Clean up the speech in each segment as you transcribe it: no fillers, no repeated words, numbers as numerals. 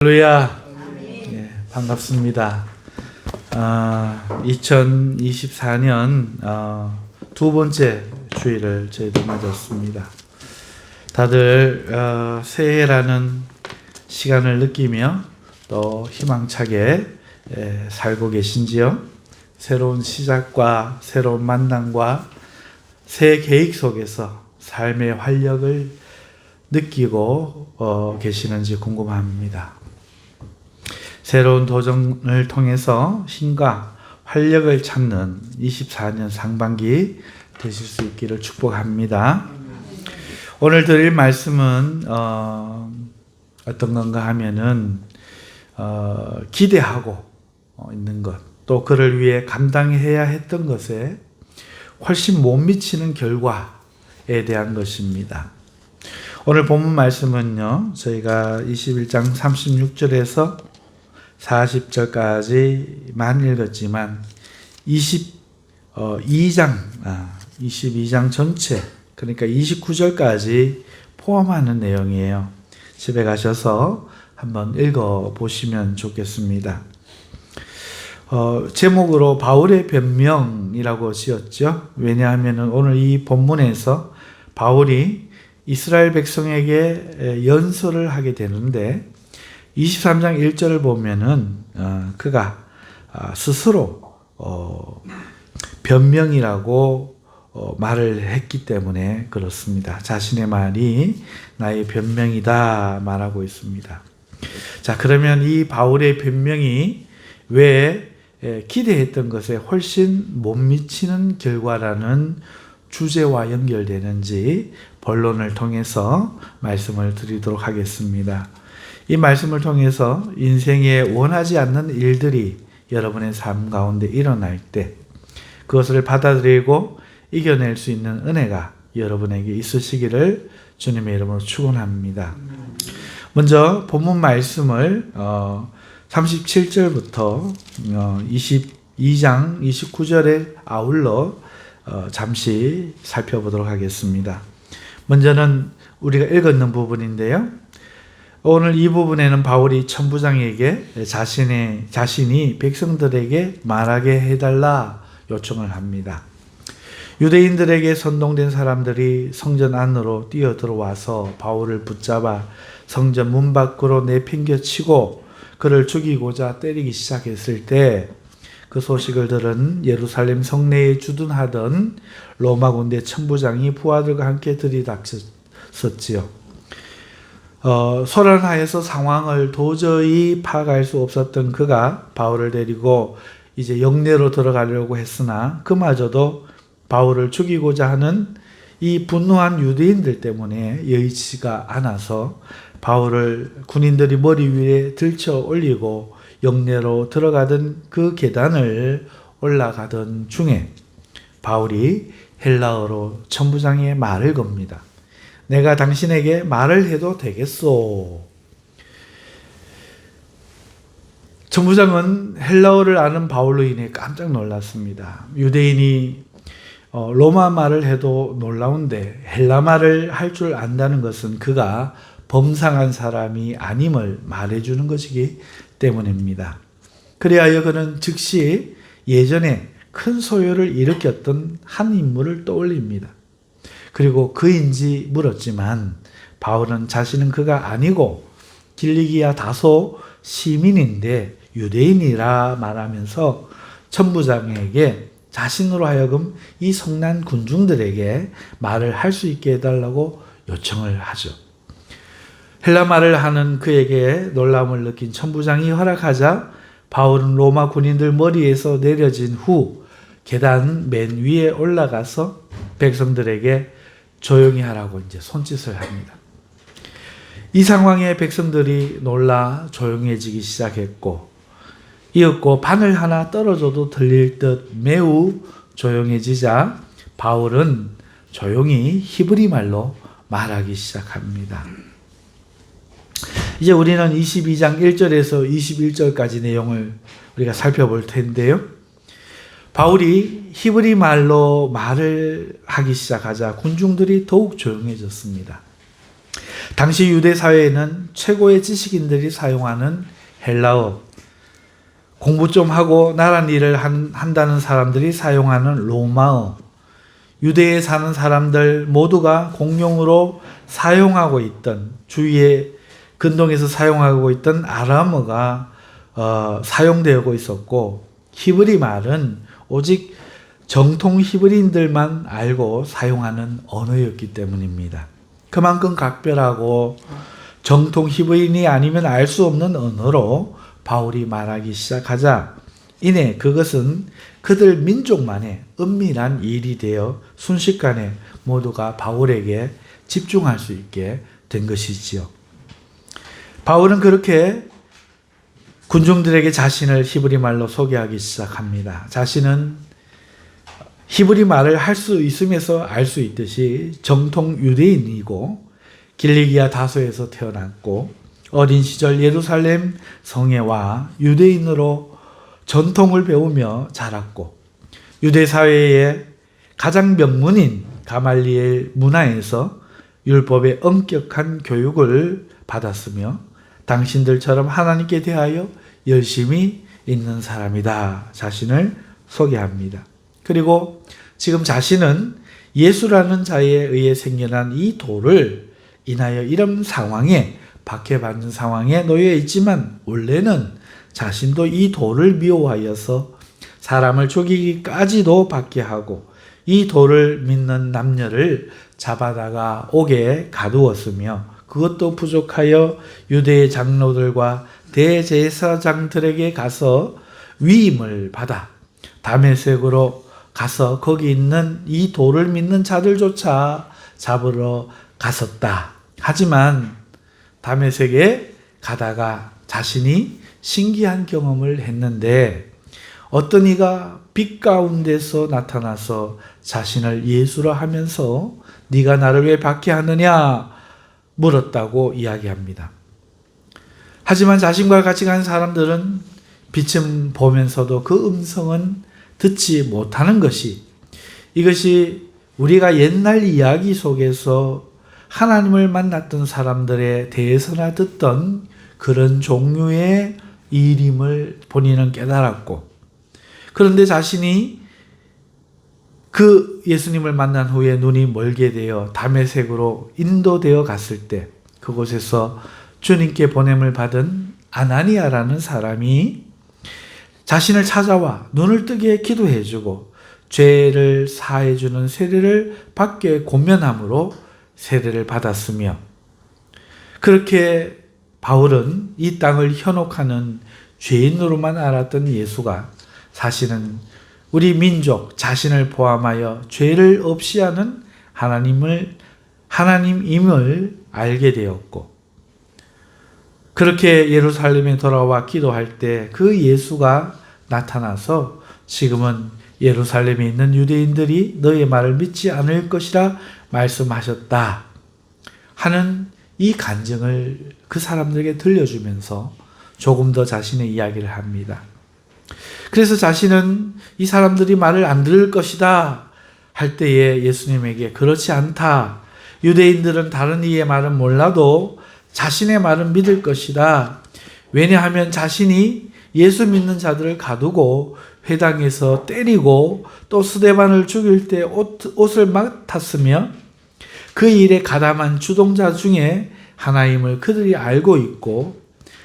할렐루야. 반갑습니다. 2024년 두 번째 주일을 저희도 맞았습니다. 다들 새해라는 시간을 느끼며 또 희망차게 살고 계신지요? 새로운 시작과 새로운 만남과 새 계획 속에서 삶의 활력을 느끼고 계시는지 궁금합니다. 새로운 도전을 통해서 힘과 활력을 찾는 24년 상반기 되실 수 있기를 축복합니다. 오늘 드릴 말씀은 어떤 건가 하면은 기대하고 있는 것, 또 그를 위해 감당해야 했던 것에 훨씬 못 미치는 결과에 대한 것입니다. 오늘 본문 말씀은요, 저희가 21장 36절에서 40절까지만 읽었지만 22장 전체, 그러니까 29절까지 포함하는 내용이에요. 집에 가셔서 한번 읽어보시면 좋겠습니다. 제목으로 바울의 변명이라고 지었죠. 왜냐하면 오늘 이 본문에서 바울이 이스라엘 백성에게 연설을 하게 되는데 23장 1절을 보면은 그가 스스로 변명이라고 말을 했기 때문에 그렇습니다. 자신의 말이 나의 변명이다 말하고 있습니다. 자, 그러면 이 바울의 변명이 왜 기대했던 것에 훨씬 못 미치는 결과라는 주제와 연결되는지 본론을 통해서 말씀을 드리도록 하겠습니다. 이 말씀을 통해서 인생에 원하지 않는 일들이 여러분의 삶 가운데 일어날 때 그것을 받아들이고 이겨낼 수 있는 은혜가 여러분에게 있으시기를 주님의 이름으로 축원합니다. 먼저 본문 말씀을 37절부터 22장 29절에 아울러 잠시 살펴보도록 하겠습니다. 먼저는 우리가 읽었는 부분인데요. 오늘 이 부분에는 바울이 천부장에게 자신이 백성들에게 말하게 해달라 요청을 합니다. 유대인들에게 선동된 사람들이 성전 안으로 뛰어들어와서 바울을 붙잡아 성전 문 밖으로 내팽겨치고 그를 죽이고자 때리기 시작했을 때 그 소식을 들은 예루살렘 성내에 주둔하던 로마 군대 천부장이 부하들과 함께 들이닥쳤지요. 소란하여서 상황을 도저히 파악할 수 없었던 그가 바울을 데리고 이제 영내로 들어가려고 했으나 그마저도 바울을 죽이고자 하는 이 분노한 유대인들 때문에 여의치가 않아서 바울을 군인들이 머리 위에 들쳐 올리고 영내로 들어가던 그 계단을 올라가던 중에 바울이 헬라어로 천부장의 말을 겁니다. 내가 당신에게 말을 해도 되겠소. 천부장은 헬라어를 아는 바울로 인해 깜짝 놀랐습니다. 유대인이 로마 말을 해도 놀라운데 헬라 말을 할 줄 안다는 것은 그가 범상한 사람이 아님을 말해주는 것이기 때문입니다. 그리하여 그는 즉시 예전에 큰 소요를 일으켰던 한 인물을 떠올립니다. 그리고 그인지 물었지만 바울은 자신은 그가 아니고 길리기아 다소 시민인데 유대인이라 말하면서 천부장에게 자신으로 하여금 이 성난 군중들에게 말을 할 수 있게 해달라고 요청을 하죠. 헬라 말을 하는 그에게 놀라움을 느낀 천부장이 허락하자 바울은 로마 군인들 머리에서 내려진 후 계단 맨 위에 올라가서 백성들에게 조용히 하라고 이제 손짓을 합니다. 이 상황에 백성들이 놀라 조용해지기 시작했고 이윽고 바늘 하나 떨어져도 들릴 듯 매우 조용해지자 바울은 조용히 히브리 말로 말하기 시작합니다. 이제 우리는 22장 1절에서 21절까지 내용을 우리가 살펴볼 텐데요. 바울이 히브리 말로 말을 하기 시작하자 군중들이 더욱 조용해졌습니다. 당시 유대 사회에는 최고의 지식인들이 사용하는 헬라어, 공부 좀 하고 나란 일을 한다는 사람들이 사용하는 로마어, 유대에 사는 사람들 모두가 공용으로 사용하고 있던, 주위에 근동에서 사용하고 있던 아람어가 사용되고 있었고, 히브리 말은 오직 정통 히브리인들만 알고 사용하는 언어였기 때문입니다. 그만큼 각별하고 정통 히브리인이 아니면 알 수 없는 언어로 바울이 말하기 시작하자 이내 그것은 그들 민족만의 은밀한 일이 되어 순식간에 모두가 바울에게 집중할 수 있게 된 것이지요. 바울은 그렇게 군중들에게 자신을 히브리 말로 소개하기 시작합니다. 자신은 히브리 말을 할 수 있음에서 알 수 있듯이 정통 유대인이고 길리기아 다소에서 태어났고 어린 시절 예루살렘 성에 와 유대인으로 전통을 배우며 자랐고 유대 사회의 가장 명문인 가말리엘 문화에서 율법의 엄격한 교육을 받았으며 당신들처럼 하나님께 대하여 열심히 있는 사람이다. 자신을 소개합니다. 그리고 지금 자신은 예수라는 자에 의해 생겨난 이 돌을 인하여 이런 상황에 박해받는 상황에 놓여 있지만 원래는 자신도 이 돌을 미워하여서 사람을 죽이기까지도 받게 하고 이 돌을 믿는 남녀를 잡아다가 옥에 가두었으며 그것도 부족하여 유대의 장로들과 대제사장들에게 가서 위임을 받아 다메섹으로 가서 거기 있는 이 돌을 믿는 자들조차 잡으러 갔었다. 하지만 다메섹에 가다가 자신이 신기한 경험을 했는데 어떤 이가 빛 가운데서 나타나서 자신을 예수라 하면서 네가 나를 왜 박해하느냐 물었다고 이야기합니다. 하지만 자신과 같이 간 사람들은 빛은 보면서도 그 음성은 듣지 못하는 것이 이것이 우리가 옛날 이야기 속에서 하나님을 만났던 사람들에 대해서나 듣던 그런 종류의 일임을 본인은 깨달았고 그런데 자신이 그 예수님을 만난 후에 눈이 멀게 되어 다메섹으로 인도되어 갔을 때 그곳에서 주님께 보냄을 받은 아나니아라는 사람이 자신을 찾아와 눈을 뜨게 기도해주고 죄를 사해주는 세례를 받게 권면함으로 세례를 받았으며 그렇게 바울은 이 땅을 현혹하는 죄인으로만 알았던 예수가 사실은 우리 민족 자신을 포함하여 죄를 없이 하는 하나님임을 알게 되었고 그렇게 예루살렘에 돌아와 기도할 때 그 예수가 나타나서 지금은 예루살렘에 있는 유대인들이 너의 말을 믿지 않을 것이라 말씀하셨다 하는 이 간증을 그 사람들에게 들려주면서 조금 더 자신의 이야기를 합니다. 그래서 자신은 이 사람들이 말을 안 들을 것이다 할 때에 예수님에게 그렇지 않다. 유대인들은 다른 이의 말은 몰라도 자신의 말은 믿을 것이다. 왜냐하면 자신이 예수 믿는 자들을 가두고 회당에서 때리고 또 스데반을 죽일 때 옷을 맡았으며 그 일에 가담한 주동자 중에 하나임을 그들이 알고 있고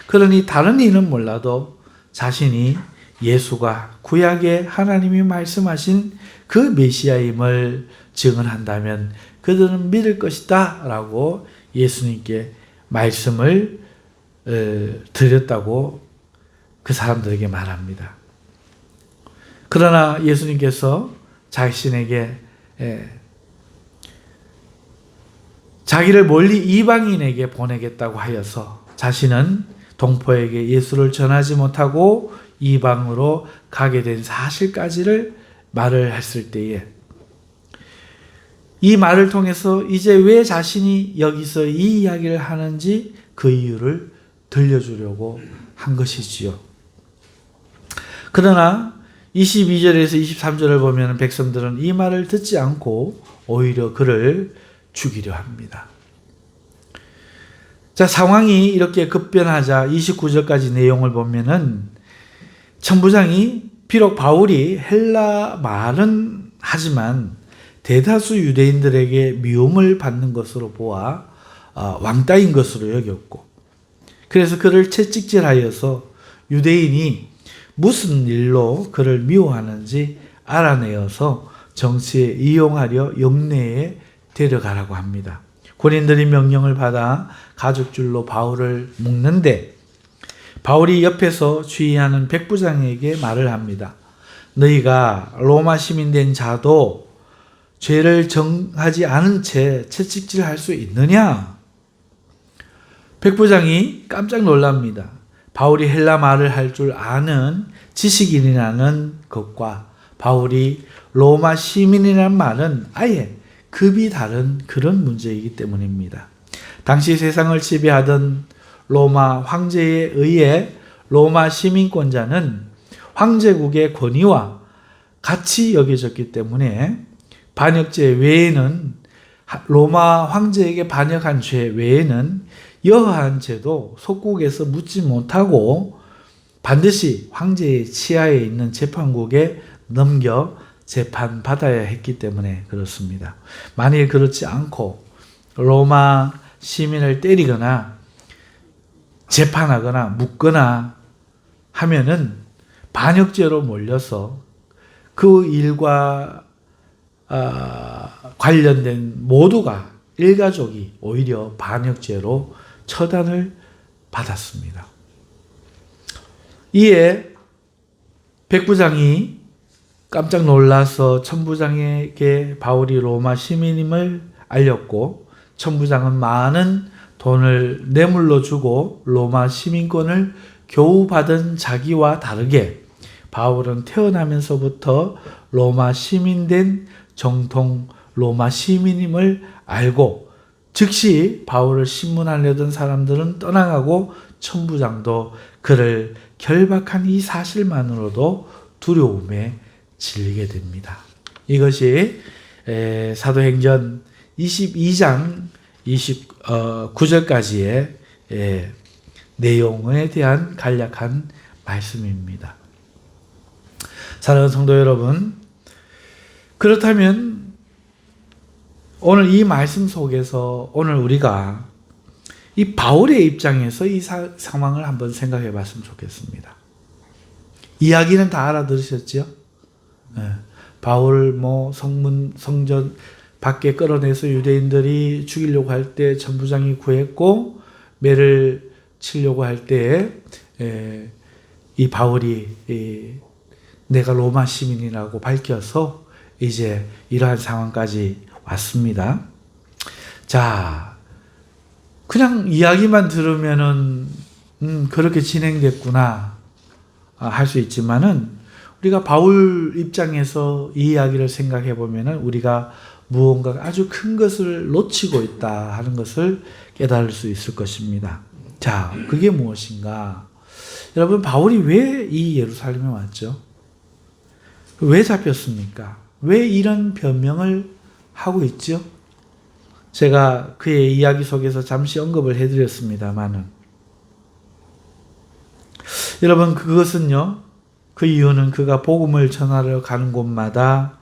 그러니 다른 이는 몰라도 자신이 예수가 구약에 하나님이 말씀하신 그 메시아임을 증언한다면 그들은 믿을 것이다 라고 예수님께 말씀을 드렸다고 그 사람들에게 말합니다. 그러나 예수님께서 자신에게 자기를 멀리 이방인에게 보내겠다고 하여서 자신은 동포에게 예수를 전하지 못하고 이방으로 가게 된 사실까지를 말을 했을 때에 이 말을 통해서 이제 왜 자신이 여기서 이 이야기를 하는지 그 이유를 들려주려고 한 것이지요. 그러나 22절에서 23절을 보면 백성들은 이 말을 듣지 않고 오히려 그를 죽이려 합니다. 자, 상황이 이렇게 급변하자 29절까지 내용을 보면은 천부장이 비록 바울이 헬라 말은 하지만 대다수 유대인들에게 미움을 받는 것으로 보아 왕따인 것으로 여겼고, 그래서 그를 채찍질하여서 유대인이 무슨 일로 그를 미워하는지 알아내어서 정치에 이용하려 영내에 데려가라고 합니다. 군인들이 명령을 받아 가죽줄로 바울을 묶는데 바울이 옆에서 주의하는 백부장에게 말을 합니다. 너희가 로마 시민된 자도 죄를 정하지 않은 채 채찍질할 수 있느냐? 백부장이 깜짝 놀랍니다. 바울이 헬라 말을 할 줄 아는 지식인이라는 것과 바울이 로마 시민이라는 말은 아예 급이 다른 그런 문제이기 때문입니다. 당시 세상을 지배하던 로마 황제에 의해 로마 시민권자는 황제국의 권위와 같이 여겨졌기 때문에 반역죄 외에는, 로마 황제에게 반역한 죄 외에는 여하한 죄도 속국에서 묻지 못하고 반드시 황제의 치하에 있는 재판국에 넘겨 재판받아야 했기 때문에 그렇습니다. 만일 그렇지 않고 로마 시민을 때리거나 재판하거나 묻거나 하면은 반역죄로 몰려서 그 일과 관련된 모두가, 일가족이 오히려 반역죄로 처단을 받았습니다. 이에 백부장이 깜짝 놀라서 천부장에게 바울이 로마 시민임을 알렸고, 천부장은 많은 돈을 뇌물로 주고 로마 시민권을 겨우 받은 자기와 다르게 바울은 태어나면서부터 로마 시민된 정통 로마 시민임을 알고 즉시 바울을 신문하려던 사람들은 떠나가고 천부장도 그를 결박한 이 사실만으로도 두려움에 질리게 됩니다. 이것이 사도행전 22장 29절까지의 내용에 대한 간략한 말씀입니다. 사랑하는 성도 여러분, 그렇다면 오늘 이 말씀 속에서 오늘 우리가 이 바울의 입장에서 이 상황을 한번 생각해 봤으면 좋겠습니다. 이야기는 다 알아들으셨죠? 바울 성전 밖에 끌어내서 유대인들이 죽이려고 할 때 천부장이 구했고, 매를 치려고 할 때 이 바울이 내가 로마 시민이라고 밝혀서 이제 이러한 상황까지 왔습니다. 자, 그냥 이야기만 들으면은 그렇게 진행됐구나 할 수 있지만은, 우리가 바울 입장에서 이 이야기를 생각해 보면은 우리가 무언가 아주 큰 것을 놓치고 있다 하는 것을 깨달을 수 있을 것입니다. 자, 그게 무엇인가? 여러분, 바울이 왜 이 예루살렘에 왔죠? 왜 잡혔습니까? 왜 이런 변명을 하고 있죠? 제가 그의 이야기 속에서 잠시 언급을 해드렸습니다만은, 여러분, 그것은요, 그 이유는 그가 복음을 전하러 가는 곳마다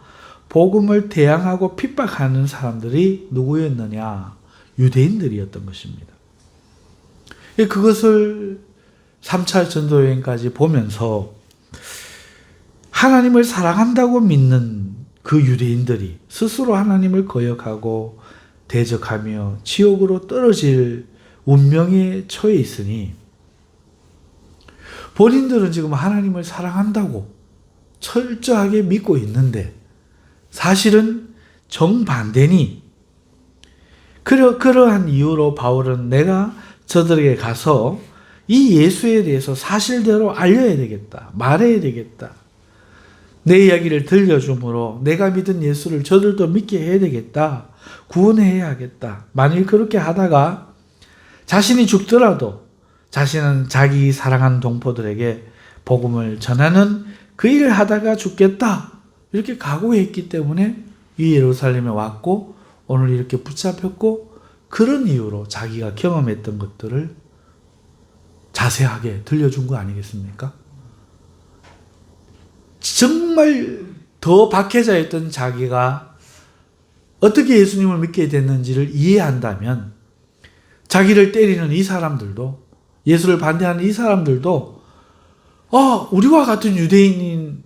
복음을 대항하고 핍박하는 사람들이 누구였느냐? 유대인들이었던 것입니다. 그것을 3차 전도여행까지 보면서 하나님을 사랑한다고 믿는 그 유대인들이 스스로 하나님을 거역하고 대적하며 지옥으로 떨어질 운명에 처해 있으니, 본인들은 지금 하나님을 사랑한다고 철저하게 믿고 있는데 사실은 정반대니, 그러한 이유로 바울은 내가 저들에게 가서 이 예수에 대해서 사실대로 알려야 되겠다, 말해야 되겠다, 내 이야기를 들려줌으로 내가 믿은 예수를 저들도 믿게 해야 되겠다, 구원해야 하겠다. 만일 그렇게 하다가 자신이 죽더라도 자신은 자기 사랑하는 동포들에게 복음을 전하는 그 일을 하다가 죽겠다, 이렇게 각오했기 때문에 이 예루살렘에 왔고 오늘 이렇게 붙잡혔고 그런 이유로 자기가 경험했던 것들을 자세하게 들려준 거 아니겠습니까? 정말 더 박해자 있던 자기가 어떻게 예수님을 믿게 됐는지를 이해한다면 자기를 때리는 이 사람들도, 예수를 반대하는 이 사람들도 우리와 같은 유대인인,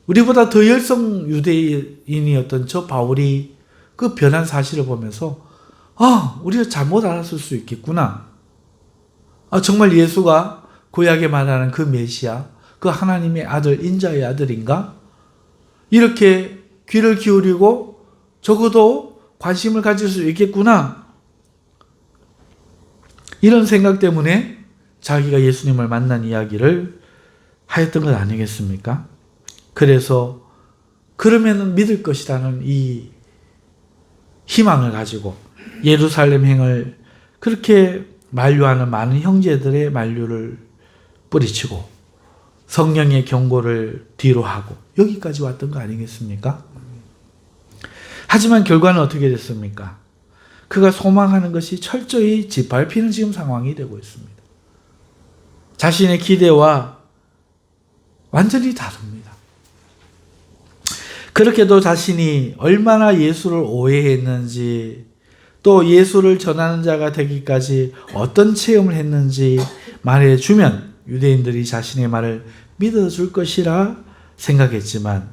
우리보다 더 열성 유대인이었던 저 바울이 그 변한 사실을 보면서 우리가 잘못 알았을 수 있겠구나. 정말 예수가 구약에 말하는 그 메시아, 그 하나님의 아들, 인자의 아들인가? 이렇게 귀를 기울이고 적어도 관심을 가질 수 있겠구나. 이런 생각 때문에 자기가 예수님을 만난 이야기를 하였던 것 아니겠습니까? 그래서 그러면 믿을 것이라는 이 희망을 가지고 예루살렘 행을 그렇게 만류하는 많은 형제들의 만류를 뿌리치고 성령의 경고를 뒤로 하고 여기까지 왔던 거 아니겠습니까? 하지만 결과는 어떻게 됐습니까? 그가 소망하는 것이 철저히 짓밟히는 지금 상황이 되고 있습니다. 자신의 기대와 완전히 다릅니다. 그렇게도 자신이 얼마나 예수를 오해했는지, 또 예수를 전하는 자가 되기까지 어떤 체험을 했는지 말해주면 유대인들이 자신의 말을 믿어줄 것이라 생각했지만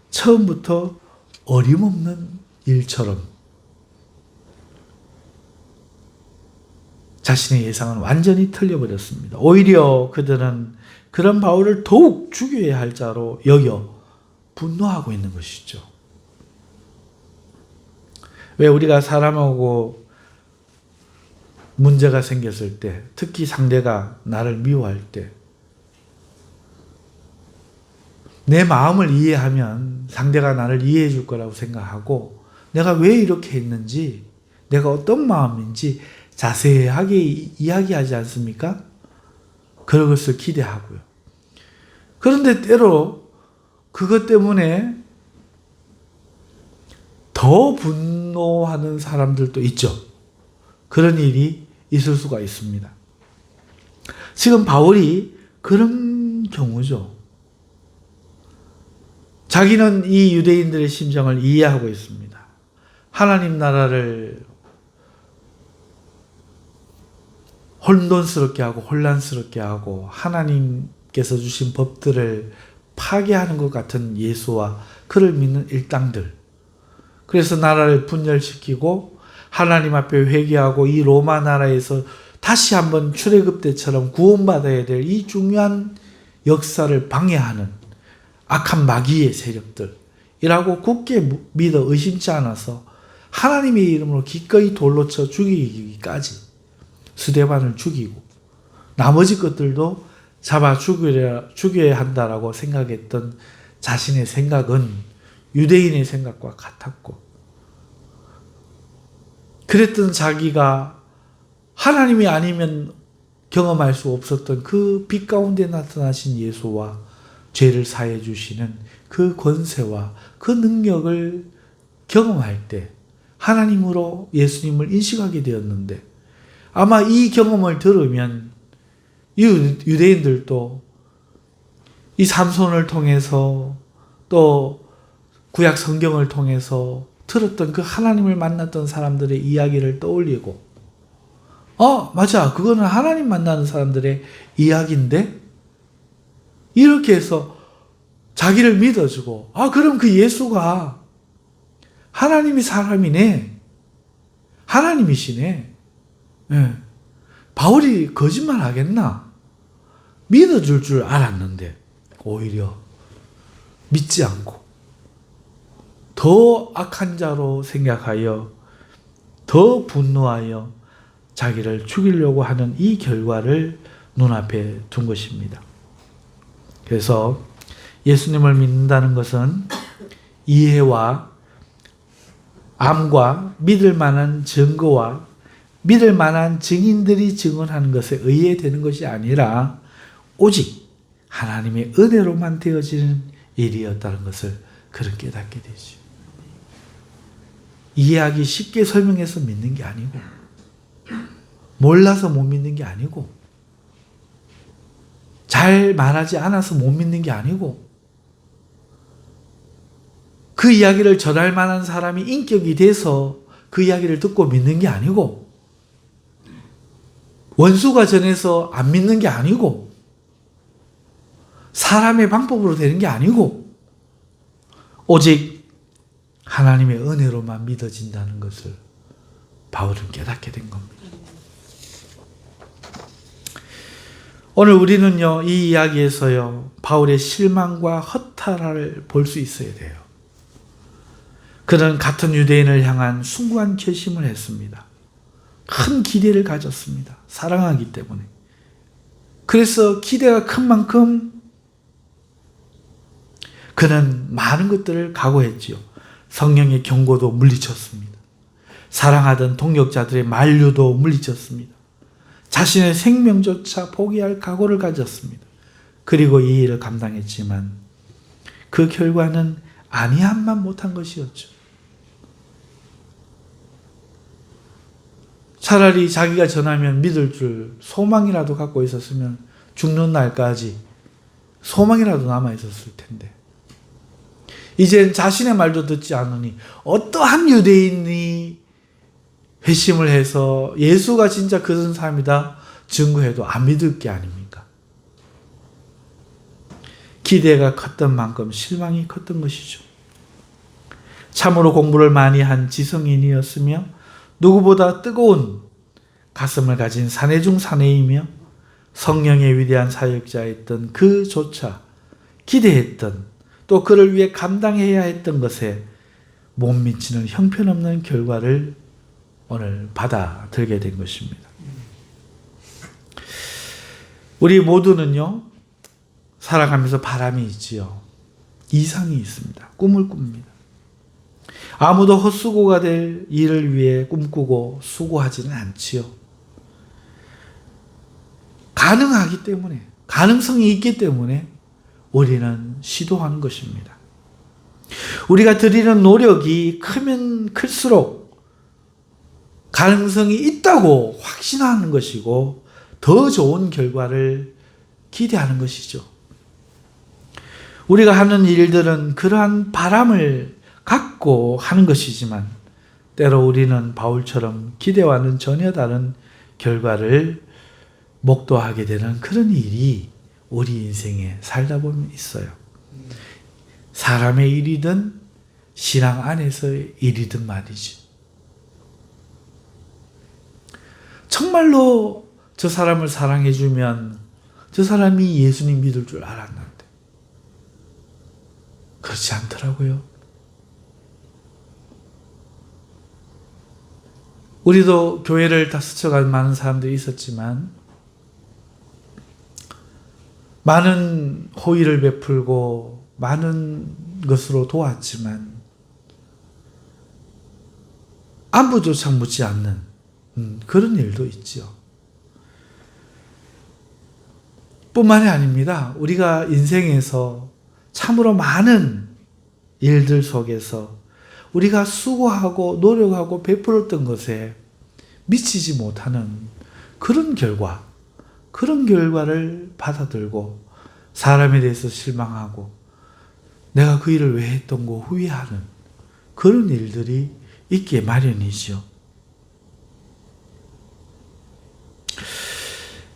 처음부터 어림없는 일처럼 자신의 예상은 완전히 틀려버렸습니다. 오히려 그들은 그런 바울을 더욱 죽여야 할 자로 여겨 분노하고 있는 것이죠. 왜 우리가 사람하고 문제가 생겼을 때, 특히 상대가 나를 미워할 때, 내 마음을 이해하면 상대가 나를 이해해 줄 거라고 생각하고 내가 왜 이렇게 했는지, 내가 어떤 마음인지 자세하게 이야기하지 않습니까? 그런 것을 기대하고요. 그런데 때로 그것 때문에 더 분노하는 사람들도 있죠. 그런 일이 있을 수가 있습니다. 지금 바울이 그런 경우죠. 자기는 이 유대인들의 심정을 이해하고 있습니다. 하나님 나라를 혼돈스럽게 하고 혼란스럽게 하고 하나님께서 주신 법들을 파괴하는 것 같은 예수와 그를 믿는 일당들, 그래서 나라를 분열시키고 하나님 앞에 회개하고 이 로마 나라에서 다시 한번 출애굽 때처럼 구원받아야 될 이 중요한 역사를 방해하는 악한 마귀의 세력들이라고 굳게 믿어 의심치 않아서 하나님의 이름으로 기꺼이 돌로 쳐 죽이기까지 스데반을 죽이고 나머지 것들도 잡아 죽여야 한다라고 생각했던 자신의 생각은 유대인의 생각과 같았고, 그랬던 자기가 하나님이 아니면 경험할 수 없었던 그 빛 가운데 나타나신 예수와 죄를 사해 주시는 그 권세와 그 능력을 경험할 때 하나님으로 예수님을 인식하게 되었는데, 아마 이 경험을 들으면 이 유대인들도 이 삼손을 통해서 또 구약 성경을 통해서 들었던 그 하나님을 만났던 사람들의 이야기를 떠올리고, 맞아, 그거는 하나님 만나는 사람들의 이야기인데? 이렇게 해서 자기를 믿어주고, 그럼 그 예수가 하나님이 사람이네, 하나님이시네. 네. 바울이 거짓말 하겠나? 믿어줄 줄 알았는데 오히려 믿지 않고 더 악한 자로 생각하여 더 분노하여 자기를 죽이려고 하는 이 결과를 눈앞에 둔 것입니다. 그래서 예수님을 믿는다는 것은 이해와 암과 믿을 만한 증거와 믿을 만한 증인들이 증언하는 것에 의해 되는 것이 아니라 오직 하나님의 은혜로만 되어지는 일이었다는 것을 그렇게 깨닫게 되죠. 이해하기 쉽게 설명해서 믿는 게 아니고 몰라서 못 믿는 게 아니고, 잘 말하지 않아서 못 믿는 게 아니고, 그 이야기를 전할 만한 사람이 인격이 돼서 그 이야기를 듣고 믿는 게 아니고, 원수가 전해서 안 믿는 게 아니고, 사람의 방법으로 되는 게 아니고, 오직 하나님의 은혜로만 믿어진다는 것을 바울은 깨닫게 된 겁니다. 오늘 우리는요, 이 이야기에서요, 바울의 실망과 허탈을 볼 수 있어야 돼요. 그는 같은 유대인을 향한 숭고한 결심을 했습니다. 큰 기대를 가졌습니다. 사랑하기 때문에. 그래서 기대가 큰 만큼 그는 많은 것들을 각오했지요. 성령의 경고도 물리쳤습니다. 사랑하던 동역자들의 만류도 물리쳤습니다. 자신의 생명조차 포기할 각오를 가졌습니다. 그리고 이 일을 감당했지만 그 결과는 아니함만 못한 것이었죠. 차라리 자기가 전하면 믿을 줄 소망이라도 갖고 있었으면 죽는 날까지 소망이라도 남아있었을 텐데, 이젠 자신의 말도 듣지 않으니 어떠한 유대인이 회심을 해서 예수가 진짜 그런 사람이다 증거해도 안 믿을 게 아닙니까? 기대가 컸던 만큼 실망이 컸던 것이죠. 참으로 공부를 많이 한 지성인이었으며 누구보다 뜨거운 가슴을 가진 사내 중 사내이며 성령의 위대한 사역자였던 그조차 기대했던, 또 그를 위해 감당해야 했던 것에 못 미치는 형편없는 결과를 오늘 받아들게 된 것입니다. 우리 모두는요, 살아가면서 바람이 있지요. 이상이 있습니다. 꿈을 꿉니다. 아무도 헛수고가 될 일을 위해 꿈꾸고 수고하지는 않지요. 가능하기 때문에, 가능성이 있기 때문에 우리는 시도하는 것입니다. 우리가 들이는 노력이 크면 클수록 가능성이 있다고 확신하는 것이고 더 좋은 결과를 기대하는 것이죠. 우리가 하는 일들은 그러한 바람을 갖고 하는 것이지만 때로 우리는 바울처럼 기대와는 전혀 다른 결과를 목도하게 되는 그런 일이 우리 인생에 살다 보면 있어요. 사람의 일이든 신앙 안에서의 일이든 말이지. 정말로 저 사람을 사랑해주면 저 사람이 예수님 믿을 줄 알았는데 그렇지 않더라고요. 우리도 교회를 다 스쳐간 많은 사람들이 있었지만 많은 호의를 베풀고 많은 것으로 도왔지만 안부조차 묻지 않는 그런 일도 있지요. 뿐만이 아닙니다. 우리가 인생에서 참으로 많은 일들 속에서 우리가 수고하고 노력하고 베풀었던 것에 미치지 못하는 그런 결과를 받아들고 사람에 대해서 실망하고 내가 그 일을 왜 했던 거 후회하는 그런 일들이 있기에 마련이지요.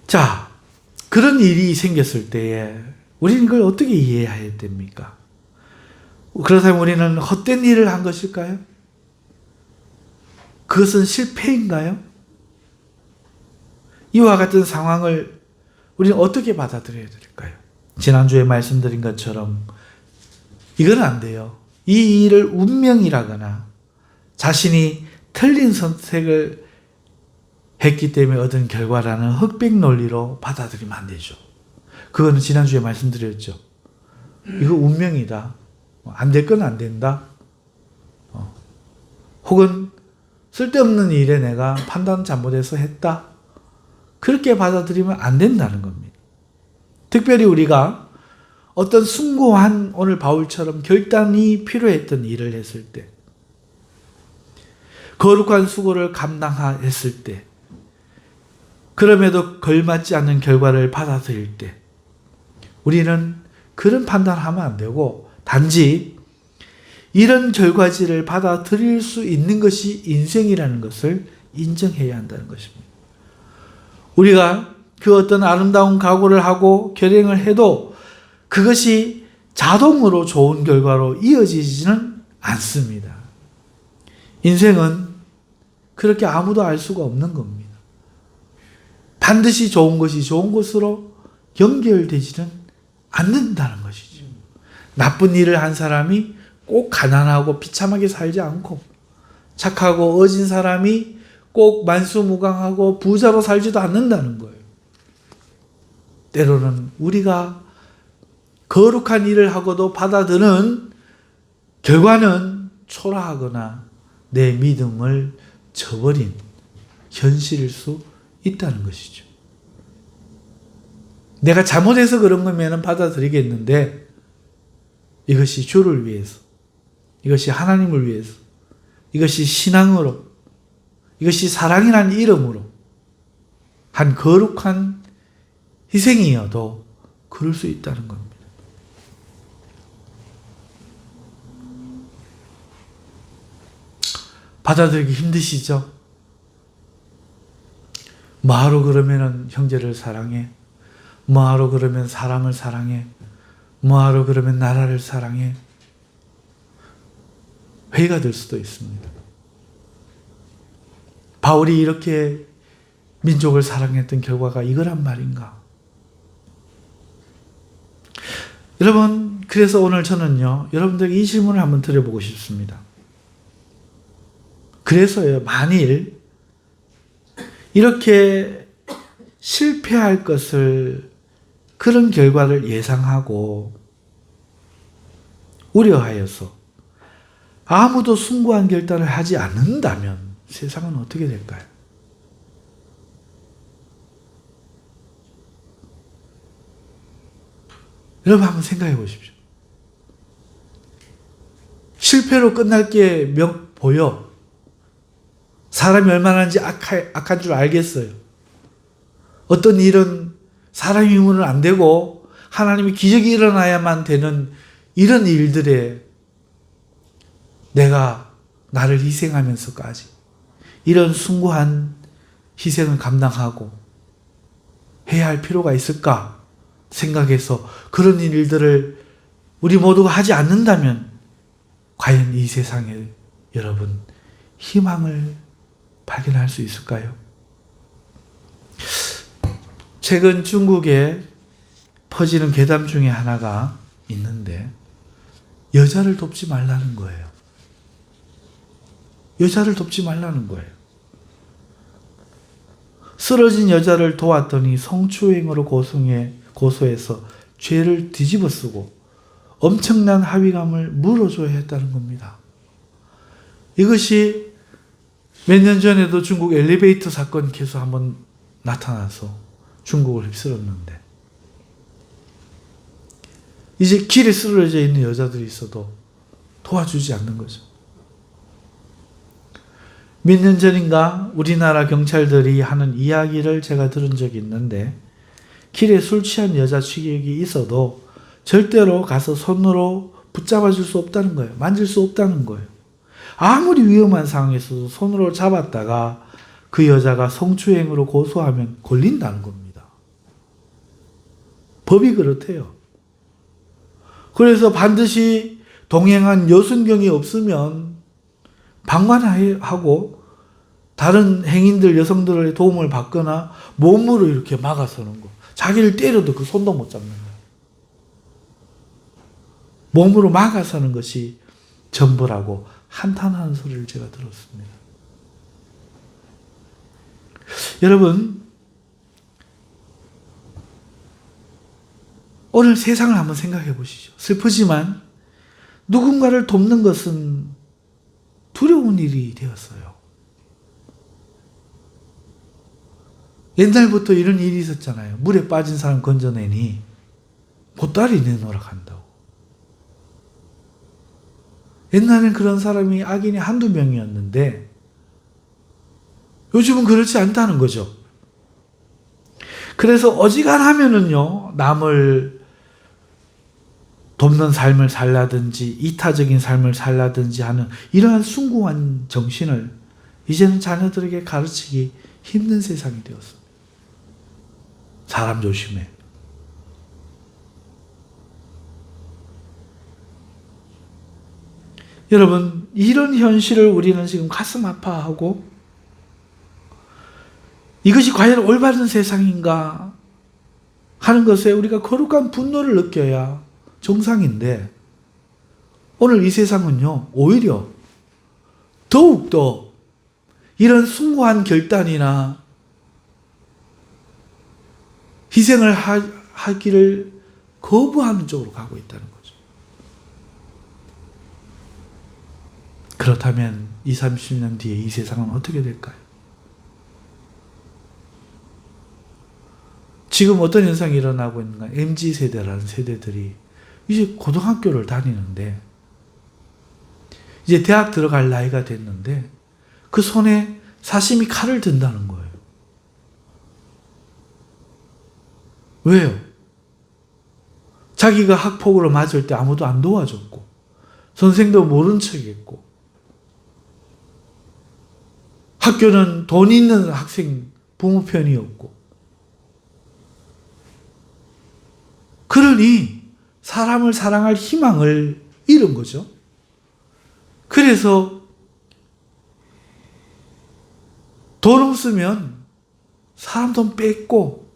자, 그런 일이 생겼을 때에 우리는 그걸 어떻게 이해해야 됩니까? 그렇다면 우리는 헛된 일을 한 것일까요? 그것은 실패인가요? 이와 같은 상황을 우리는 어떻게 받아들여야 될까요? 지난주에 말씀드린 것처럼 이건 안 돼요. 이 일을 운명이라거나 자신이 틀린 선택을 했기 때문에 얻은 결과라는 흑백 논리로 받아들이면 안 되죠. 그거는 지난주에 말씀드렸죠. 이거 운명이다. 안 될 건 안 된다. 혹은 쓸데없는 일에 내가 판단 잘못해서 했다. 그렇게 받아들이면 안 된다는 겁니다. 특별히 우리가 어떤 숭고한 오늘 바울처럼 결단이 필요했던 일을 했을 때, 거룩한 수고를 감당했을 때, 그럼에도 걸맞지 않는 결과를 받아들일 때 우리는 그런 판단하면 안 되고 단지 이런 결과지를 받아들일 수 있는 것이 인생이라는 것을 인정해야 한다는 것입니다. 우리가 그 어떤 아름다운 각오를 하고 결행을 해도 그것이 자동으로 좋은 결과로 이어지지는 않습니다. 인생은 그렇게 아무도 알 수가 없는 겁니다. 반드시 좋은 것이 좋은 것으로 연결되지는 않는다는 것이죠. 나쁜 일을 한 사람이 꼭 가난하고 비참하게 살지 않고 착하고 어진 사람이 꼭 만수무강하고 부자로 살지도 않는다는 거예요. 때로는 우리가 거룩한 일을 하고도 받아드는 결과는 초라하거나 내 믿음을 저버린 현실일 수 있다는 것이죠. 내가 잘못해서 그런 거면 받아들이겠는데 이것이 주를 위해서, 이것이 하나님을 위해서, 이것이 신앙으로, 이것이 사랑이라는 이름으로 한 거룩한 희생이어도 그럴 수 있다는 겁니다. 받아들이기 힘드시죠? 뭐하러 그러면 형제를 사랑해? 뭐하러 그러면 사람을 사랑해? 뭐하러 그러면 나라를 사랑해? 회의가 될 수도 있습니다. 바울이 이렇게 민족을 사랑했던 결과가 이거란 말인가? 여러분, 그래서 오늘 저는요, 여러분들에게 이 질문을 한번 드려보고 싶습니다. 그래서요, 만일 이렇게 실패할 것을, 그런 결과를 예상하고 우려하여서 아무도 숭고한 결단을 하지 않는다면 세상은 어떻게 될까요? 여러분 한번 생각해 보십시오. 실패로 끝날 게 보여. 사람이 얼마나 악한 줄 알겠어요. 어떤 일은 사람 힘으로는 안 되고 하나님의 기적이 일어나야만 되는 이런 일들에 내가 나를 희생하면서까지 이런 숭고한 희생을 감당하고 해야 할 필요가 있을까 생각해서 그런 일들을 우리 모두가 하지 않는다면 과연 이 세상에 여러분 희망을 발견할 수 있을까요? 최근 중국에 퍼지는 괴담 중에 하나가 있는데 여자를 돕지 말라는 거예요. 여자를 돕지 말라는 거예요. 쓰러진 여자를 도왔더니 성추행으로 고소해서 죄를 뒤집어 쓰고 엄청난 합의감을 물어줘야 했다는 겁니다. 이것이 몇 년 전에도 중국 엘리베이터 사건 계속 한번 나타나서 중국을 휩쓸었는데 이제 길에 쓰러져 있는 여자들이 있어도 도와주지 않는 거죠. 몇 년 전인가 우리나라 경찰들이 하는 이야기를 제가 들은 적이 있는데 길에 술 취한 여자 취객이 있어도 절대로 가서 손으로 붙잡아 줄 수 없다는 거예요. 만질 수 없다는 거예요. 아무리 위험한 상황에서도 손으로 잡았다가 그 여자가 성추행으로 고소하면 걸린다는 겁니다. 법이 그렇대요. 그래서 반드시 동행한 여순경이 없으면 방관하고 다른 행인들, 여성들의 도움을 받거나 몸으로 이렇게 막아서는 거. 자기를 때려도 그 손도 못 잡는 거예요. 몸으로 막아서는 것이 전부라고 한탄하는 소리를 제가 들었습니다. 여러분, 오늘 세상을 한번 생각해 보시죠. 슬프지만 누군가를 돕는 것은 두려운 일이 되었어요. 옛날부터 이런 일이 있었잖아요. 물에 빠진 사람 건져내니 보따리 내놓으라 한다고. 옛날엔 그런 사람이 악인이 한두 명이었는데 요즘은 그렇지 않다는 거죠. 그래서 어지간하면은요, 남을 돕는 삶을 살라든지 이타적인 삶을 살라든지 하는 이러한 숭고한 정신을 이제는 자녀들에게 가르치기 힘든 세상이 되었습니다. 사람 조심해. 여러분, 이런 현실을 우리는 지금 가슴 아파하고 이것이 과연 올바른 세상인가 하는 것에 우리가 거룩한 분노를 느껴야 정상인데, 오늘 이 세상은요, 오히려 더욱더 이런 숭고한 결단이나 희생을 하기를 거부하는 쪽으로 가고 있다는 거죠. 그렇다면 20, 30년 뒤에 이 세상은 어떻게 될까요? 지금 어떤 현상이 일어나고 있는가? MZ세대라는 세대들이 이제 고등학교를 다니는데, 이제 대학 들어갈 나이가 됐는데 그 손에 사시미 칼을 든다는 거예요. 왜요? 자기가 학폭으로 맞을 때 아무도 안 도와줬고 선생도 모른 척했고 학교는 돈 있는 학생 부모 편이었고, 그러니 사람을 사랑할 희망을 잃은 거죠. 그래서 돈 없으면 사람 돈 뺏고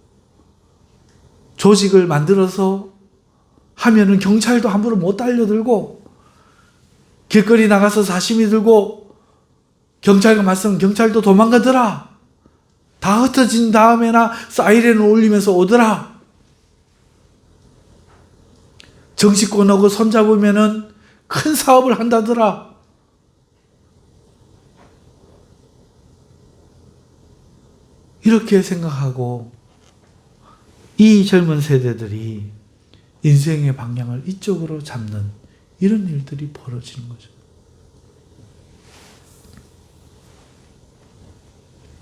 조직을 만들어서 하면은 경찰도 함부로 못 달려들고, 길거리 나가서 사시미 들고 경찰과 맞서면 경찰도 도망가더라. 다 흩어진 다음에나 사이렌을 울리면서 오더라. 정치권하고 손잡으면은 큰 사업을 한다더라. 이렇게 생각하고 이 젊은 세대들이 인생의 방향을 이쪽으로 잡는 이런 일들이 벌어지는 거죠.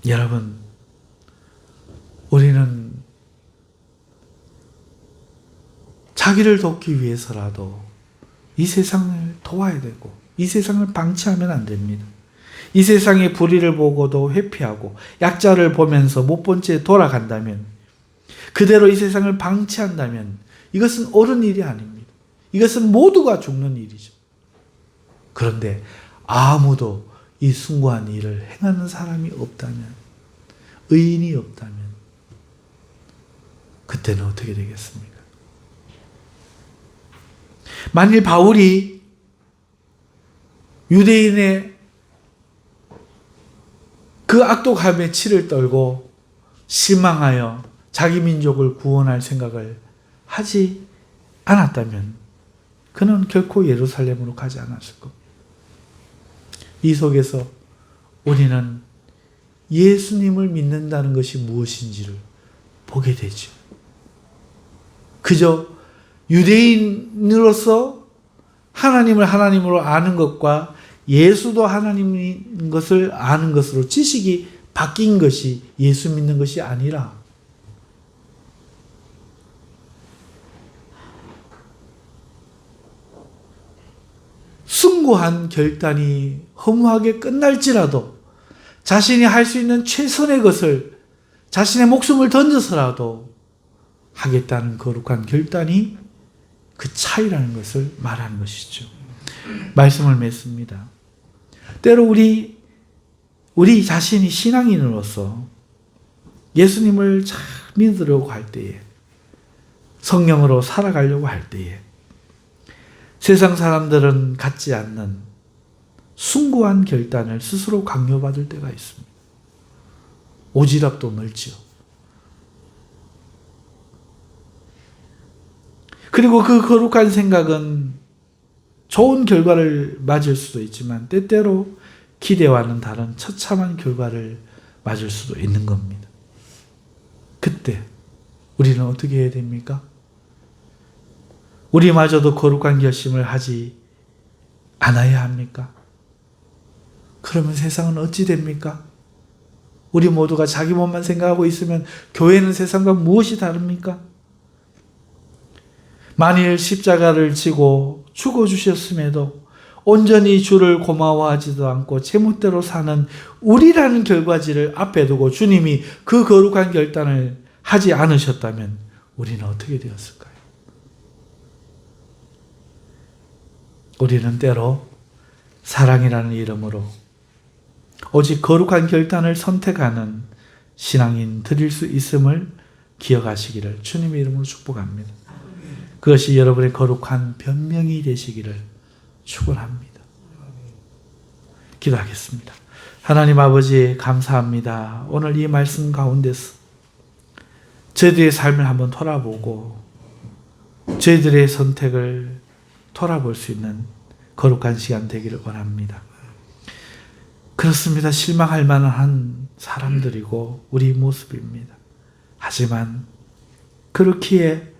여러분, 우리는 자기를 돕기 위해서라도 이 세상을 도와야 되고 이 세상을 방치하면 안 됩니다. 이 세상의 불의를 보고도 회피하고 약자를 보면서 못 본 채 돌아간다면, 그대로 이 세상을 방치한다면 이것은 옳은 일이 아닙니다. 이것은 모두가 죽는 일이죠. 그런데 아무도 이 숭고한 일을 행하는 사람이 없다면, 의인이 없다면 그때는 어떻게 되겠습니까? 만일 바울이 유대인의 그 악독함에 치를 떨고 실망하여 자기 민족을 구원할 생각을 하지 않았다면 그는 결코 예루살렘으로 가지 않았을 겁니다. 이 속에서 우리는 예수님을 믿는다는 것이 무엇인지를 보게 되죠. 그저 유대인으로서 하나님을 하나님으로 아는 것과 예수도 하나님인 것을 아는 것으로 지식이 바뀐 것이 예수 믿는 것이 아니라, 숭고한 결단이 허무하게 끝날지라도 자신이 할 수 있는 최선의 것을 자신의 목숨을 던져서라도 하겠다는 거룩한 결단이 그 차이라는 것을 말하는 것이죠. 말씀을 맺습니다. 때로 우리 자신이 신앙인으로서 예수님을 잘 믿으려고 할 때에, 성령으로 살아가려고 할 때에 세상 사람들은 갖지 않는 숭고한 결단을 스스로 강요받을 때가 있습니다. 오지랖도 넓지요. 그리고 그 거룩한 생각은 좋은 결과를 맞을 수도 있지만 때때로 기대와는 다른 처참한 결과를 맞을 수도 있는 겁니다. 그때 우리는 어떻게 해야 됩니까? 우리마저도 거룩한 결심을 하지 않아야 합니까? 그러면 세상은 어찌 됩니까? 우리 모두가 자기 몸만 생각하고 있으면 교회는 세상과 무엇이 다릅니까? 만일 십자가를 지고 죽어주셨음에도 온전히 주를 고마워하지도 않고 제멋대로 사는 우리라는 결과지를 앞에 두고 주님이 그 거룩한 결단을 하지 않으셨다면 우리는 어떻게 되었을까요? 우리는 때로 사랑이라는 이름으로 오직 거룩한 결단을 선택하는 신앙인들일 수 있음을 기억하시기를 주님의 이름으로 축복합니다. 그것이 여러분의 거룩한 변명이 되시기를 축원합니다. 기도하겠습니다. 하나님 아버지 감사합니다. 오늘 이 말씀 가운데서 저희들의 삶을 한번 돌아보고 저희들의 선택을 돌아볼 수 있는 거룩한 시간 되기를 원합니다. 그렇습니다. 실망할 만한 사람들이고 우리 모습입니다. 하지만 그렇기에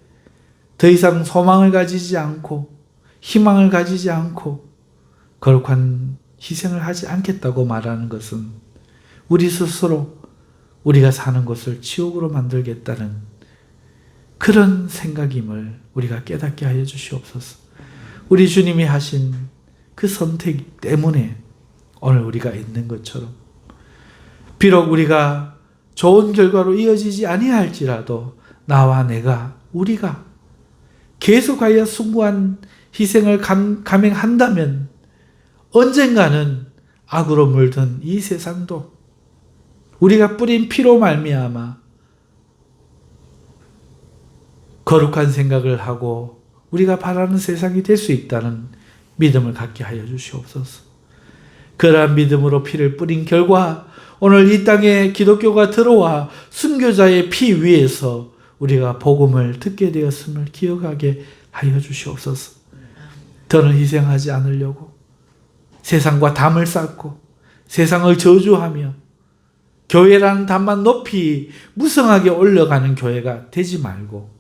더 이상 소망을 가지지 않고 희망을 가지지 않고 거룩한 희생을 하지 않겠다고 말하는 것은 우리 스스로 우리가 사는 것을 지옥으로 만들겠다는 그런 생각임을 우리가 깨닫게 하여 주시옵소서. 우리 주님이 하신 그 선택 때문에 오늘 우리가 있는 것처럼 비록 우리가 좋은 결과로 이어지지 아니할지라도 나와 내가 우리가 계속하여 숭고한 희생을 감행한다면 언젠가는 악으로 물든 이 세상도 우리가 뿌린 피로 말미암아 거룩한 생각을 하고 우리가 바라는 세상이 될 수 있다는 믿음을 갖게 하여 주시옵소서. 그러한 믿음으로 피를 뿌린 결과 오늘 이 땅에 기독교가 들어와 순교자의 피 위에서 우리가 복음을 듣게 되었음을 기억하게 하여 주시옵소서. 더는 희생하지 않으려고 세상과 담을 쌓고 세상을 저주하며 교회라는 담만 높이 무성하게 올려가는 교회가 되지 말고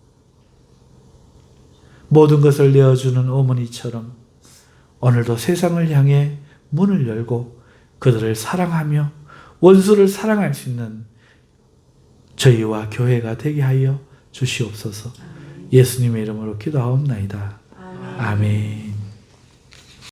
모든 것을 내어주는 어머니처럼 오늘도 세상을 향해 문을 열고 그들을 사랑하며 원수를 사랑할 수 있는 저희와 교회가 되게 하여 주시옵소서. 예수님의 이름으로 기도하옵나이다. 아멘.